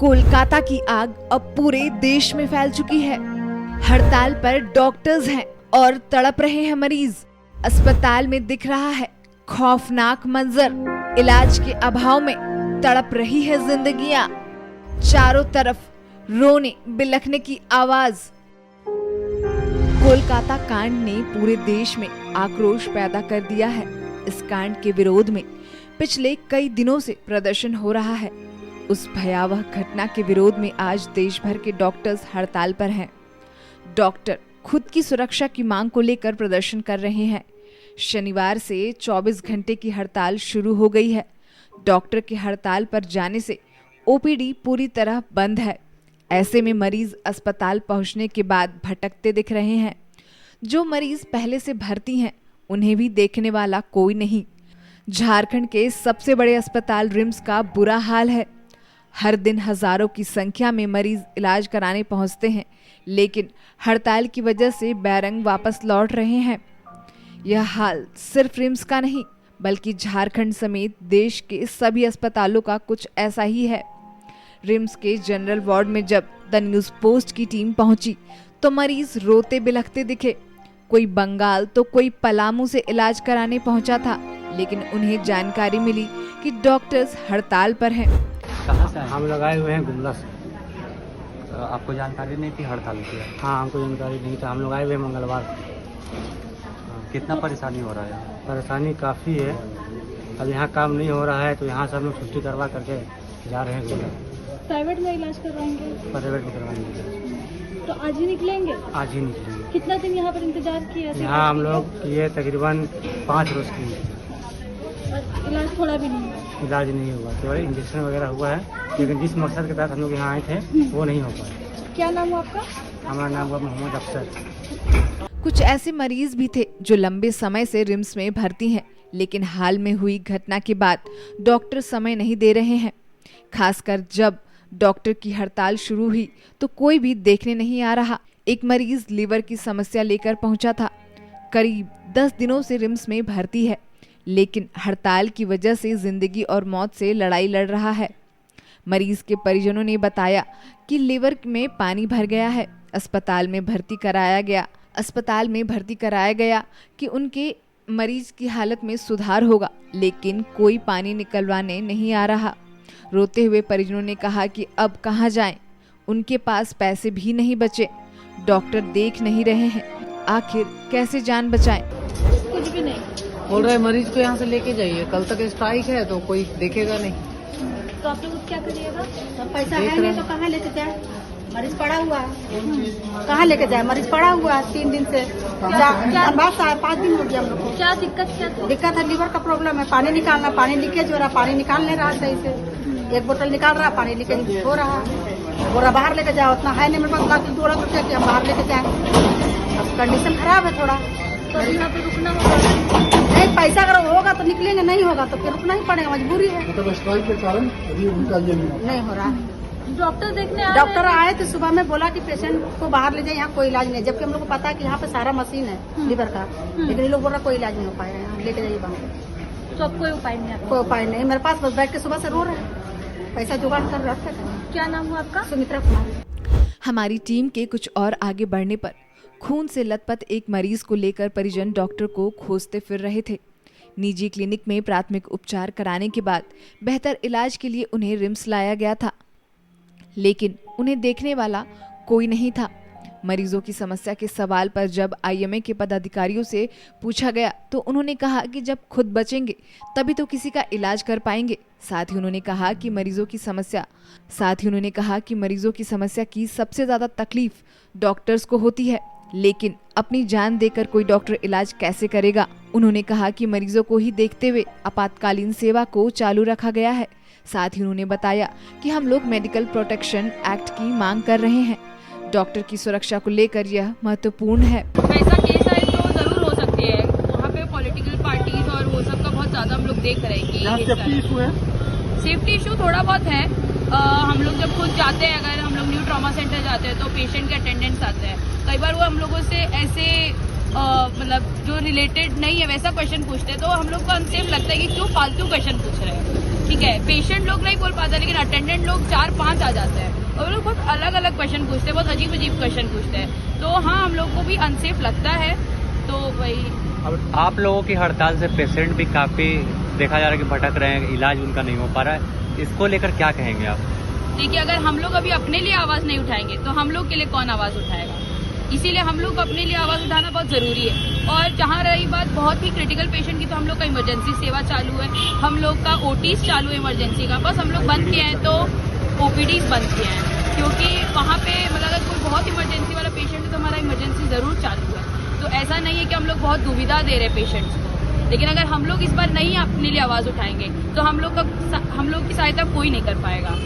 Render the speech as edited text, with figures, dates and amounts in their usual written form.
कोलकाता की आग अब पूरे देश में फैल चुकी है। हड़ताल पर डॉक्टर्स हैं और तड़प रहे हैं मरीज। अस्पताल में दिख रहा है खौफनाक मंजर। इलाज के अभाव में तड़प रही है जिंदगियां। चारों तरफ रोने बिलखने की आवाज। कोलकाता कांड ने पूरे देश में आक्रोश पैदा कर दिया है। इस कांड के विरोध में पिछले कई दिनों से प्रदर्शन हो रहा है। उस भयावह घटना के विरोध में आज देश भर के डॉक्टर्स हड़ताल पर हैं। डॉक्टर खुद की सुरक्षा की मांग को लेकर प्रदर्शन कर रहे हैं। शनिवार से 24 घंटे की हड़ताल शुरू हो गई है। डॉक्टर के हड़ताल पर जाने से ओपीडी पूरी तरह बंद है। ऐसे में मरीज अस्पताल पहुंचने के बाद भटकते दिख रहे हैं। जो मरीज पहले से भर्ती हैं, उन्हें भी देखने वाला कोई नहीं। झारखंड के सबसे बड़े अस्पताल रिम्स का बुरा हाल है। हर दिन हजारों की संख्या में मरीज इलाज कराने पहुंचते हैं, लेकिन हड़ताल की वजह से बैरंग वापस लौट रहे हैं। यह हाल सिर्फ रिम्स का नहीं, बल्कि झारखंड समेत देश के सभी अस्पतालों का कुछ ऐसा ही है। रिम्स के जनरल वार्ड में जब द न्यूज पोस्ट की टीम पहुंची तो मरीज रोते बिलखते दिखे। कोई बंगाल तो कोई पलामू से इलाज कराने पहुंचा था, लेकिन उन्हें जानकारी मिली कि डॉक्टर्स हड़ताल पर हैं। कहाँ से हम लोग आए हुए हैं गुमला से। आपको जानकारी नहीं थी हड़ताल की? हाँ, हमको जानकारी नहीं था। हम लोग आए हुए हैं मंगलवार। कितना परेशानी हो रहा है? परेशानी काफ़ी है। अब यहाँ काम नहीं हो रहा है तो यहाँ से हम लोग छुट्टी करवा करके जा रहे हैं गुमला। प्राइवेट में इलाज करवाएंगे? प्राइवेट में करवाएंगे। तो आज ही निकलेंगे? आज ही निकलेंगे। कितना दिन यहाँ पर इंतजार किया? यहाँ हम लोग किए तकरीबन 5 रोज की। इलाज थोड़ा भी नहीं हुआ? इलाज नहीं हुआ, केवल इंजेक्शन वगैरह हुआ है, लेकिन जिस मकसद के तहत हम लोग यहाँ आए थे वो नहीं हो पाया। क्या नाम हुआ आपका? हमारा नाम हुआ मोहम्मद अफसर। कुछ ऐसे मरीज भी थे जो लंबे समय से रिम्स में भर्ती हैं, लेकिन हाल में हुई घटना के बाद डॉक्टर समय नहीं दे रहे हैं। खासकर जब डॉक्टर की हड़ताल शुरू हुई तो कोई भी देखने नहीं आ रहा। एक मरीज लीवर की समस्या लेकर पहुंचा था। करीब 10 दिनों से रिम्स में भर्ती है, लेकिन हड़ताल की वजह से जिंदगी और मौत से लड़ाई लड़ रहा है। मरीज के परिजनों ने बताया कि लीवर में पानी भर गया है। अस्पताल में भर्ती कराया गया कि उनके मरीज की हालत में सुधार होगा, लेकिन कोई पानी निकलवाने नहीं आ रहा। रोते हुए परिजनों ने कहा कि अब कहाँ जाएं? उनके पास पैसे भी नहीं बचे। डॉक्टर देख नहीं रहे हैं, आखिर कैसे जान बचाएं? कुछ भी नहीं बोल रहे मरीज को यहाँ से लेके जाइए, कल तक स्ट्राइक है तो कोई देखेगा नहीं। तो आप लोग क्या करिएगा? पैसा है नहीं तो कहाँ लेके जाए? मरीज पड़ा हुआ है, कहाँ लेके जाए? मरीज पड़ा हुआ है 3 दिन से। बस 5 दिन हो गया हम लोग को। क्या दिक्कत है? दिक्कत है, लीवर का प्रॉब्लम है। पानी निकालना, पानी लीकेज हो रहा, पानी निकाल नहीं रहा सही से। 1 बोतल निकाल रहा, पानी लीकेज हो रहा। बोरा बाहर लेके जाओ, उतना है नहीं मेरे पास, लाख 2 लाख रुपया कि हम बाहर लेके जाए। अब कंडीशन खराब है थोड़ा। तो यहाँ पे रुकना होगा? नहीं, पैसा अगर होगा तो निकलेंगे, नहीं होगा तो फिर रुकना ही पड़ेगा, मजबूरी है। मतलब स्ट्राइक के कारण अभी उनका ये नहीं हो रहा है। डॉक्टर देखने डॉक्टर आए तो सुबह में बोला कि पेशेंट को बाहर ले जाए, यहाँ कोई इलाज नहीं, जबकि हम लोग को पता है कि यहाँ पे सारा मशीन है लीवर का, लेकिन ये लोग बोल रहा कोई इलाज नहीं हो पाया, यहाँ लेके जाइए बाहर। तो अब कोई उपाय नहीं है? कोई उपाय नहीं मेरे पास, बस बैठ के सुबह से रो रहे हैं, पैसा जुगाड़ कर रखते हैं। क्या नाम हुआ आपका? सुमित्रा कुमार। हमारी टीम के कुछ और आगे बढ़ने पर खून से लथपथ एक मरीज को लेकर परिजन डॉक्टर को खोजते फिर रहे थे। निजी क्लिनिक में प्राथमिक उपचार कराने के बाद बेहतर इलाज के लिए उन्हें रिम्स लाया गया था, लेकिन उन्हें देखने वाला कोई नहीं था। मरीजों की समस्या के सवाल पर जब आईएमए के पदाधिकारियों से पूछा गया तो उन्होंने कहा कि जब खुद बचेंगे तभी तो किसी का इलाज कर पाएंगे। साथ ही उन्होंने कहा कि मरीजों की समस्या की सबसे ज्यादा तकलीफ डॉक्टर्स को होती है, लेकिन अपनी जान देकर कोई डॉक्टर इलाज कैसे करेगा? उन्होंने कहा कि मरीजों को ही देखते हुए आपातकालीन सेवा को चालू रखा गया है। साथ ही उन्होंने बताया कि हम लोग मेडिकल प्रोटेक्शन एक्ट की मांग कर रहे हैं। डॉक्टर की सुरक्षा को लेकर यह महत्वपूर्ण है। ऐसा केस है तो जरूर हो सकती है, वहाँ पे पॉलिटिकल पार्टीज और वो सब का बहुत ज्यादा हम लोग देख रहे हैं कि सेफ्टी इशू थोड़ा बहुत है। हम लोग जब खुद जाते हैं, अगर हम लोग न्यू ट्रॉमा सेंटर जाते हैं तो पेशेंट के अटेंडेंट्स आते हैं, कई बार वो हम लोगों से ऐसे मतलब जो रिलेटेड नहीं है वैसा क्वेश्चन पूछते हैं, तो हम लोग को अनसेफ लगता है कि क्यों फालतू क्वेश्चन पूछ रहे हैं। ठीक है, पेशेंट लोग नहीं बोल पाते, लेकिन अटेंडेंट लोग 4-5 आ जाते हैं और वो लोग बहुत अलग अलग क्वेश्चन पूछते हैं, बहुत अजीब अजीब क्वेश्चन पूछते हैं। तो हाँ, हम लोग को भी अनसेफ लगता है। तो वही, अब आप लोगों की हड़ताल से पेशेंट भी काफी देखा जा रहा है कि भटक रहे हैं, इलाज उनका नहीं हो पा रहा है, इसको लेकर क्या कहेंगे आप? देखिए, अगर हम लोग अभी अपने लिए आवाज नहीं उठाएंगे तो हम लोग के लिए कौन आवाज उठाएगा? इसीलिए हम लोग को अपने लिए आवाज उठाना बहुत जरूरी है। और जहाँ रही बात बहुत ही क्रिटिकल पेशेंट की, तो हम लोग का इमरजेंसी सेवा चालू है, हम लोग का ओटीज चालू है इमरजेंसी का। बस हम लोग बंद किए हैं तो ओपीडीज बंद किए हैं, क्योंकि वहाँ पे मतलब अगर कोई बहुत इमरजेंसी वाला पेशेंट है तो हमारा इमरजेंसी जरूर चालू है। तो ऐसा नहीं है कि हम लोग बहुत दुविधा दे रहे पेशेंट्स को, लेकिन अगर हम लोग इस बार नहीं अपने लिए आवाज उठाएंगे तो हम लोग की सहायता कोई नहीं कर पाएगा।